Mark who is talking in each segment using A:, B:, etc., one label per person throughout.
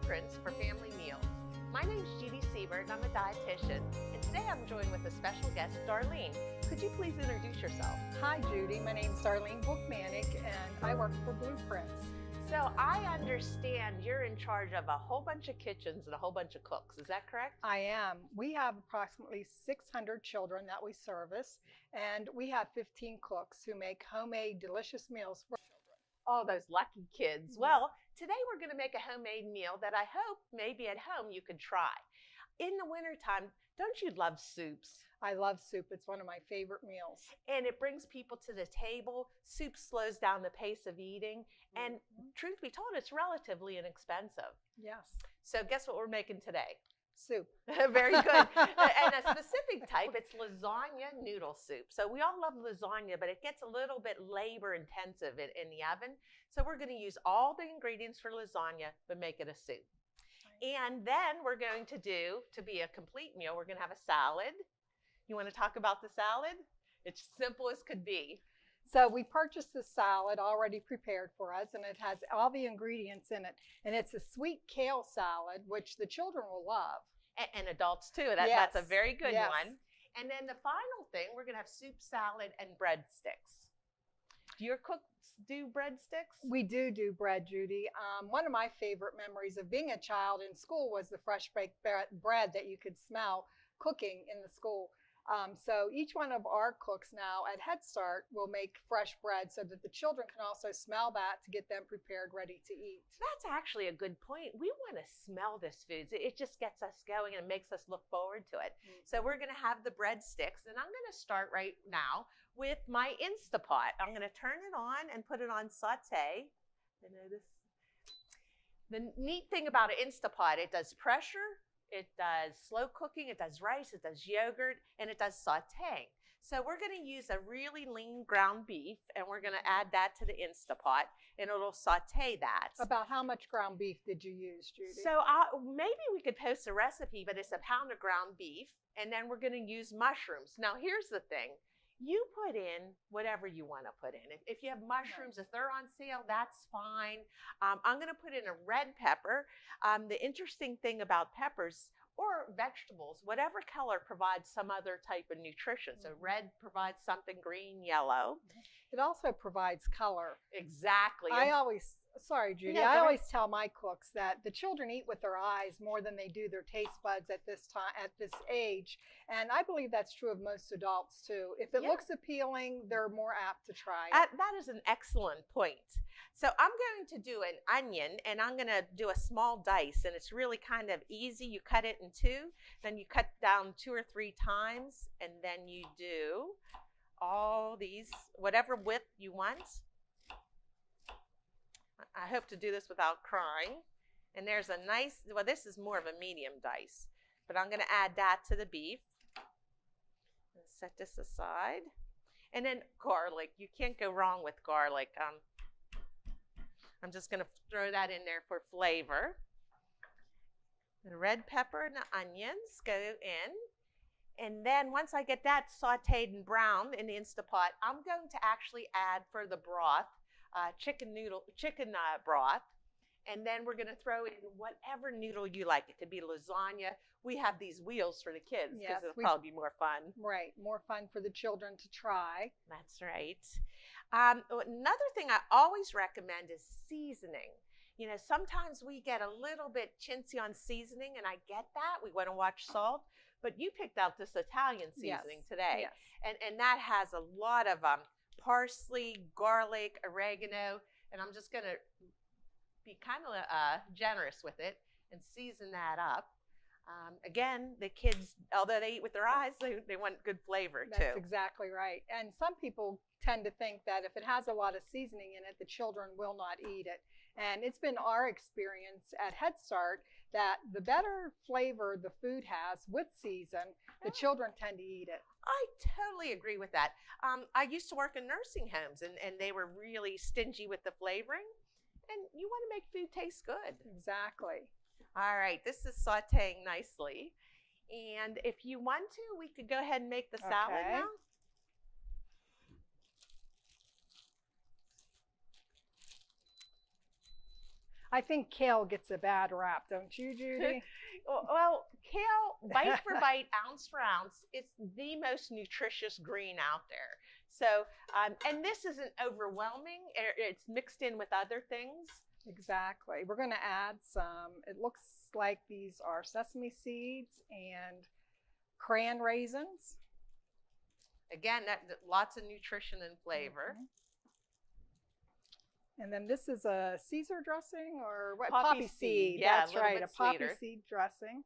A: blueprints for family meals. My name's Judy Siebert, and I'm a dietitian, and today I'm joined with a special guest, Darlene. Could you please introduce yourself?
B: Hi Judy, my name's Darlene Bookmanic and I work for Blueprints.
A: So I understand you're in charge of a whole bunch of kitchens and a whole bunch of cooks, is that correct?
B: I am. We have approximately 600 children that we service, and we have 15 cooks who make homemade delicious meals for children.
A: Oh, those lucky kids. Well, today we're going to make a homemade meal that I hope maybe at home you could try. In the wintertime, don't you love soups?
B: I love soup. It's one of my favorite meals.
A: And it brings people to the table. Soup slows down the pace of eating. And truth be told, it's relatively inexpensive.
B: Yes.
A: So guess what we're making today?
B: Soup.
A: Very good. And a specific type, it's lasagna noodle soup. So we all love lasagna, but it gets a little bit labor intensive in the oven. So we're going to use all the ingredients for lasagna, but make it a soup. And then we're going to do, to be a complete meal, we're going to have a salad. You want to talk about the salad? It's simple as could be.
B: So we purchased this salad already prepared for us, and it has all the ingredients in it. And it's a sweet kale salad, which the children will love.
A: And adults too. That's a very good one. And then the final thing, we're going to have soup, salad, and breadsticks. Do your cooks do breadsticks?
B: We do bread, Judy. One of my favorite memories of being a child in school was the fresh baked bread that you could smell cooking in the school. So each one of our cooks now at Head Start will make fresh bread so that the children can also smell that to get them prepared, ready to eat.
A: That's actually a good point. We want to smell this food. It just gets us going and makes us look forward to it. So we're going to have the breadsticks, and I'm going to start right now with my Instapot. I'm going to turn it on and put it on saute. The neat thing about an Instapot, it does pressure, it does slow cooking, it does rice, it does yogurt, and it does sauteing. So we're going to use a really lean ground beef, and we're going to add that to the Instapot, and it'll saute that.
B: About how much ground beef did you use, Judy?
A: So maybe we could post a recipe, but it's a pound of ground beef, and then we're going to use mushrooms. Now, here's the thing. You put in whatever you want to put in. If you have mushrooms, if they're on sale, that's fine. I'm going to put in a red pepper. The interesting thing about peppers or vegetables, whatever color provides some other type of nutrition. So red provides something, green, yellow.
B: It also provides color.
A: Exactly.
B: Sorry, Judy. I always tell my cooks that the children eat with their eyes more than they do their taste buds at this time, at this age. And I believe that's true of most adults too. If it looks appealing, they're more apt to try it.
A: That is an excellent point. So I'm going to do an onion, and I'm going to do a small dice, and it's really kind of easy. You cut it in two, then you cut down 2 or 3 times, and then you do all these, whatever width you want. I hope to do this without crying. And there's a nice, well, this is more of a medium dice, but I'm going to add that to the beef. And set this aside. And then garlic. You can't go wrong with garlic. I'm just going to throw that in there for flavor. The red pepper and the onions go in. And then once I get that sauteed and browned in the Instapot, I'm going to actually add for the broth, chicken broth. And then we're going to throw in whatever noodle you like. It could be lasagna. We have these wheels for the kids because it'll probably be more fun.
B: Right, more fun for the children to try.
A: That's right. Another thing I always recommend is seasoning. You know, sometimes we get a little bit chintzy on seasoning, and I get that. We want to watch salt. But you picked out this Italian seasoning today.
B: Yes.
A: And that has a lot of parsley, garlic, oregano. And I'm just going to be kind of generous with it and season that up. Again, the kids, although they eat with their eyes, they want good flavor too.
B: That's exactly right. And some people tend to think that if it has a lot of seasoning in it, the children will not eat it. And it's been our experience at Head Start that the better flavor the food has with season, the children tend to eat it.
A: I totally agree with that. I used to work in nursing homes, and they were really stingy with the flavoring. And you want to make food taste good.
B: Exactly.
A: All right, this is sauteing nicely. And if you want to, we could go ahead and make the salad now.
B: I think kale gets a bad rap, don't you, Judy?
A: Well, kale, bite for bite, ounce for ounce, it's the most nutritious green out there. So, and this isn't overwhelming. It's mixed in with other things.
B: Exactly. We're going to add some, it looks like these are sesame seeds and cran raisins.
A: Again, lots of nutrition and flavor.
B: Mm-hmm. And then this is a Caesar dressing or what?
A: Poppy seed. Yeah,
B: that's right, a poppy
A: sweeter.
B: seed dressing.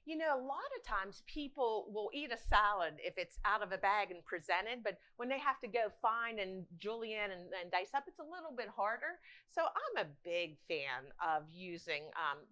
A: You know, a lot of times people will eat a salad if it's out of a bag and presented, but when they have to go find and julienne and dice up, it's a little bit harder. So I'm a big fan of using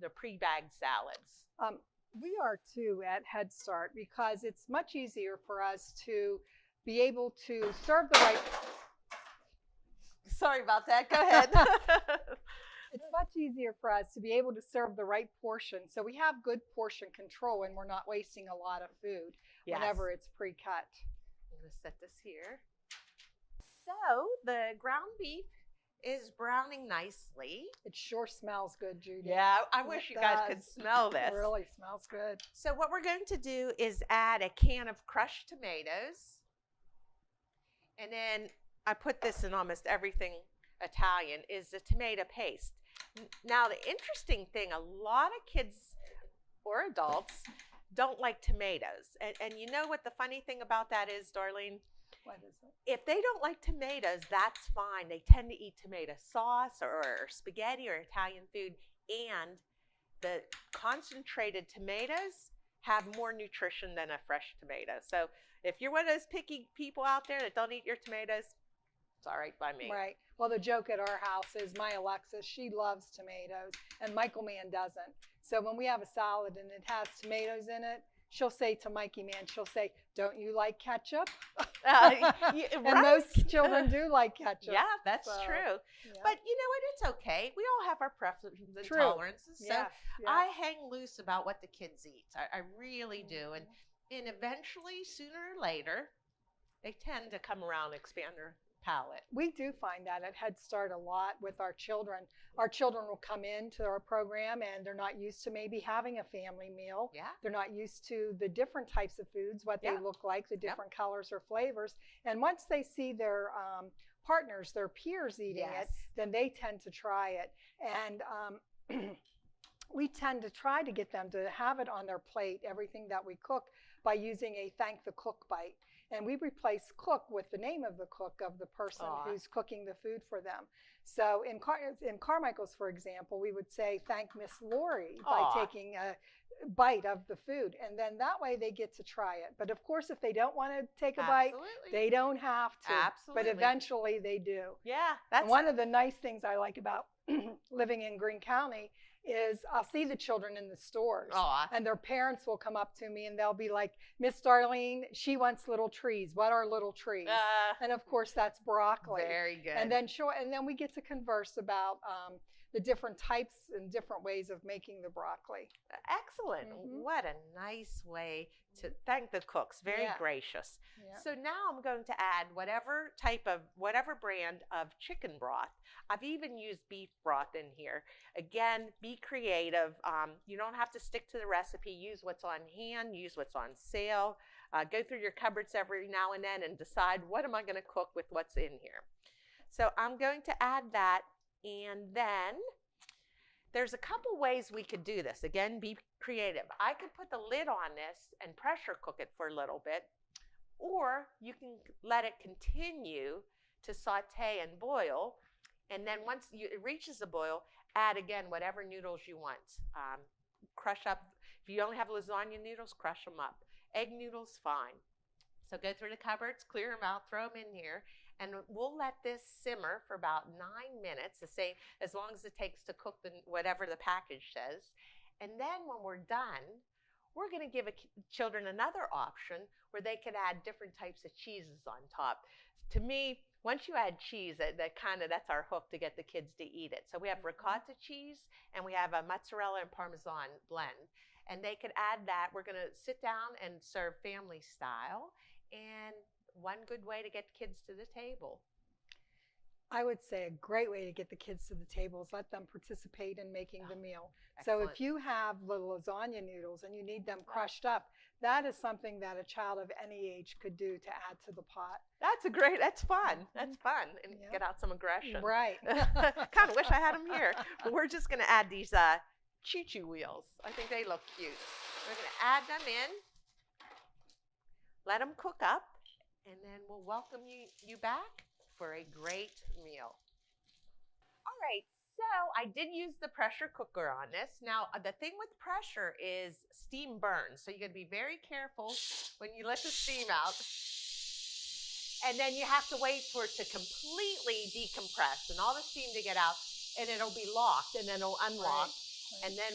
A: the pre-bagged salads.
B: We are too at Head Start because it's much easier for us to be able to serve the right.
A: Sorry about that. Go ahead.
B: It's much easier for us to be able to serve the right portion. So we have good portion control and we're not wasting a lot of food whenever it's pre-cut.
A: I'm going to set this here. So the ground beef is browning nicely.
B: It sure smells good, Judy.
A: Yeah, I wish you guys could smell this.
B: It really smells good.
A: So what we're going to do is add a can of crushed tomatoes. And then I put this in almost everything Italian, is the tomato paste. Now, the interesting thing, a lot of kids or adults don't like tomatoes. And you know what the funny thing about that is, Darlene?
B: What is it?
A: If they don't like tomatoes, that's fine. They tend to eat tomato sauce or spaghetti or Italian food. And the concentrated tomatoes have more nutrition than a fresh tomato. So if you're one of those picky people out there that don't eat your tomatoes, it's all right by me.
B: Right. Well, the joke at our house is my Alexis, she loves tomatoes, and Michael Mann doesn't. So when we have a salad and it has tomatoes in it, she'll say to Mikey Mann, she'll say, "Don't you like ketchup?" And most children do like ketchup.
A: Yeah, that's true.
B: Yeah.
A: But you know what? It's okay. We all have our preferences and tolerances. So I hang loose about what the kids eat. I really do. And eventually, sooner or later, they tend to come around and expand their palate.
B: We do find that at Head Start a lot with our children. Our children will come into our program and they're not used to maybe having a family meal.
A: Yeah.
B: They're not used to the different types of foods, what they look like, the different colors or flavors. And once they see their partners, their peers eating it, then they tend to try it. And we tend to try to get them to have it on their plate, everything that we cook, by using a thank the cook bite. And we replace cook with the name of the cook of the person who's cooking the food for them. So in Carmichael's, for example, we would say, thank Miss Lori by taking a bite of the food. And then that way they get to try it. But of course, if they don't want to take a bite, they don't have to.
A: Absolutely.
B: But eventually they do.
A: Yeah.
B: And one of the nice things I like about living in Greene County is I'll see the children in the stores and their parents will come up to me and they'll be like, "Miss Darlene, she wants little trees. What are little trees?" And of course that's broccoli.
A: Very good.
B: And then we get to converse about the different types and different ways of making the broccoli.
A: Excellent. What a nice way to thank the cooks. Very gracious.
B: Yeah.
A: So now I'm going to add whatever brand of chicken broth. I've even used beef broth in here. Again, be creative. You don't have to stick to the recipe. Use what's on hand. Use what's on sale. Go through your cupboards every now and then and decide, what am I going to cook with what's in here? So I'm going to add that. And then there's a couple ways we could do this. Again, be creative. I could put the lid on this and pressure cook it for a little bit, or you can let it continue to saute and boil. And then once it reaches a boil, add again whatever noodles you want. Crush up, if you only have lasagna noodles, crush them up. Egg noodles, fine. So go through the cupboards, clear them out, throw them in here. And we'll let this simmer for about 9 minutes, the same as long as it takes to cook whatever the package says. And then when we're done, we're going to give children another option where they could add different types of cheeses on top. To me, once you add cheese, that's our hook to get the kids to eat it. So we have ricotta cheese and we have a mozzarella and Parmesan blend. And they could add that. We're going to sit down and serve family style. And one good way to get kids to the table.
B: I would say a great way to get the kids to the table is let them participate in making the meal. So
A: Excellent.
B: if you have the lasagna noodles and you need them crushed up, that is something that a child of any age could do to add to the pot.
A: That's fun. That's fun. And
B: Yep.
A: get out some aggression.
B: Right.
A: Kind of wish I had them here. But we're just going to add these choo-choo wheels. I think they look cute. We're going to add them in, let them cook up, and then we'll welcome you back for a great meal. All right, so I did use the pressure cooker on this. Now, the thing with pressure is steam burns, so you got to be very careful when you let the steam out. And then you have to wait for it to completely decompress and all the steam to get out, and it'll be locked, and then it'll unlock,
B: Right.
A: and then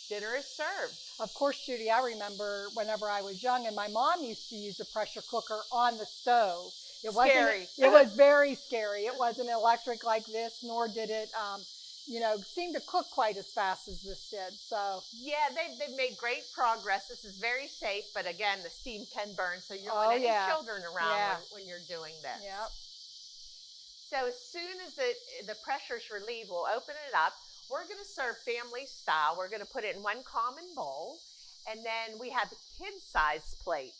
A: dinner is served.
B: Of course, Judy, I remember whenever I was young and my mom used to use a pressure cooker on the stove. It wasn't
A: Scary.
B: It was very scary. It wasn't electric like this, nor did it, seem to cook quite as fast as this did. So
A: Yeah, they've made great progress. This is very safe, but again, the steam can burn, so you don't
B: Oh,
A: want any
B: yeah.
A: children around
B: Yeah.
A: when you're doing this.
B: Yep.
A: So as soon as the pressure's relieved, we'll open it up. We're going to serve family style. We're going to put it in one common bowl, and then we have kid-sized plates.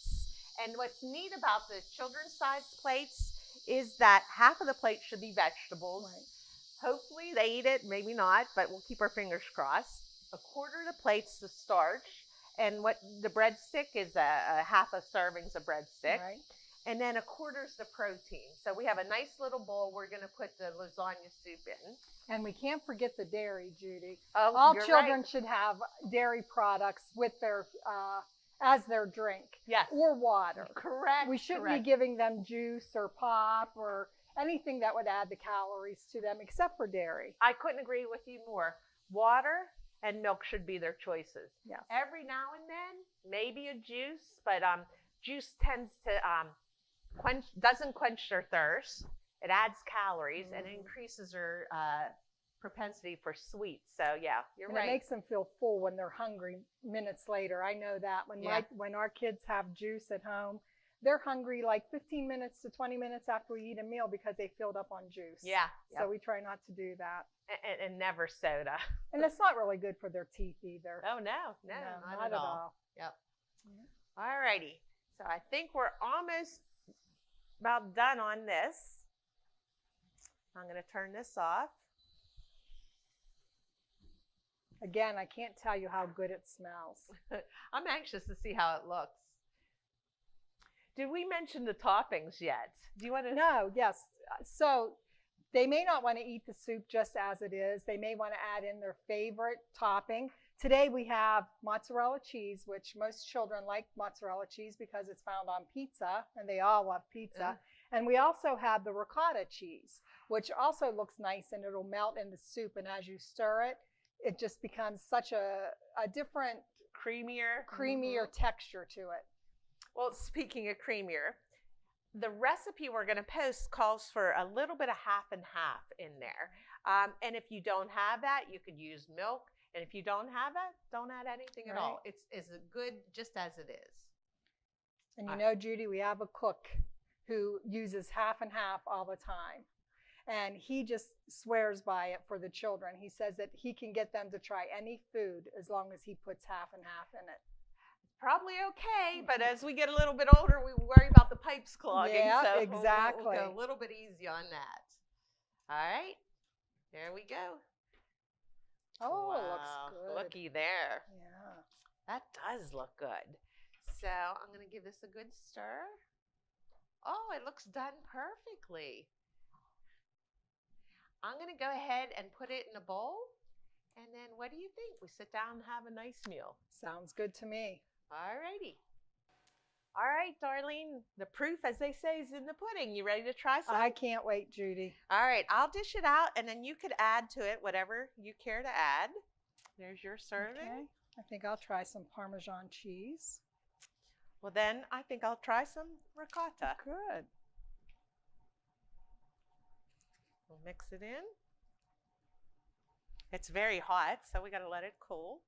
A: And what's neat about the children's-sized plates is that half of the plate should be vegetables.
B: Right.
A: Hopefully they eat it, maybe not, but we'll keep our fingers crossed. A quarter of the plate's the starch, and what the breadstick is a half a servings of breadstick.
B: Right.
A: And then a quarter's the protein. So we have a nice little bowl we're going to put the lasagna soup in.
B: And we can't forget the dairy, Judy.
A: Oh,
B: All
A: you're
B: children
A: right.
B: should have dairy products with their as their drink
A: Yes.
B: or water.
A: Correct.
B: We shouldn't
A: correct.
B: be giving them juice or pop or anything that would add the calories to them except for dairy.
A: I couldn't agree with you more. Water and milk should be their choices.
B: Yes.
A: Every now and then, maybe a juice, but juice tends to doesn't quench their thirst. It adds calories and it increases their propensity for sweets. So yeah, you're
B: And
A: right.
B: it makes them feel full when they're hungry minutes later. I know that when our kids have juice at home, they're hungry like 15 minutes to 20 minutes after we eat a meal because they filled up on juice.
A: Yeah.
B: So we try not to do that.
A: And never soda.
B: And it's not really good for their teeth either.
A: Oh no, not at all. Yep. All righty. So I think we're almost about done on this. I'm going to turn this off.
B: Again, I can't tell you how good it smells.
A: I'm anxious to see how it looks. Did we mention the toppings yet? Do you want to?
B: No, yes. So they may not want to eat the soup just as it is. They may want to add in their favorite topping. Today we have mozzarella cheese, which most children like mozzarella cheese because it's found on pizza, and they all love pizza. And we also have the ricotta cheese, which also looks nice, and it'll melt in the soup. And as you stir it, it just becomes such a different, creamier texture to it.
A: Well, speaking of creamier, the recipe we're going to post calls for a little bit of half and half in there. And if you don't have that, you could use milk. And if you don't have that, don't add anything at all. It's good just as it is.
B: And you know, Judy, we have a cook who uses half and half all the time. And he just swears by it for the children. He says that he can get them to try any food as long as he puts half and half in it.
A: Probably okay, but as we get a little bit older, we worry about the pipes clogging.
B: Yeah,
A: so
B: exactly.
A: We'll go a little bit easy on that. All right, there we go.
B: Oh,
A: wow.
B: It looks good.
A: Looky there.
B: Yeah.
A: That does look good. So I'm going to give this a good stir. Oh, it looks done perfectly. I'm going to go ahead and put it in a bowl. And then what do you think? We sit down and have a nice meal.
B: Sounds good to me.
A: All righty. All right, Darlene, the proof, as they say, is in the pudding. You ready to try some?
B: I can't wait, Judy.
A: All right, I'll dish it out, and then you could add to it whatever you care to add. There's your serving.
B: Okay. I think I'll try some Parmesan cheese.
A: Well, then I think I'll try some ricotta.
B: Good.
A: We'll mix it in. It's very hot, so we got to let it cool.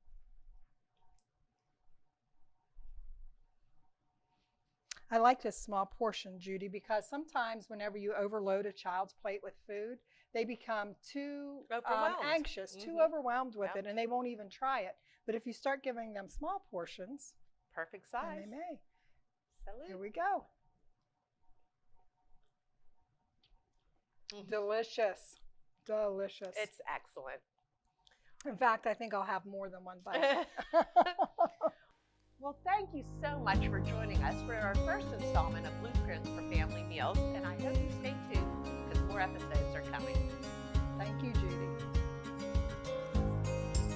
B: I like this small portion, Judy, because sometimes whenever you overload a child's plate with food, they become too
A: Overwhelmed.
B: anxious, too
A: Mhm.
B: overwhelmed with
A: Yep.
B: it, and they won't even try it. But if you start giving them small portions,
A: Perfect
B: then
A: size.
B: they may. Here
A: Salute.
B: we go.
A: Mhm.
B: Delicious. Delicious.
A: It's excellent.
B: In fact, I think I'll have more than one bite.
A: Well, thank you so much for joining us for our first installment of Blueprints for Family Meals, and I hope you stay tuned because more episodes are coming.
B: Thank you, Judy.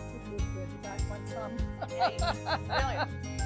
B: This is good. You guys want some?
A: Yay. Brilliant.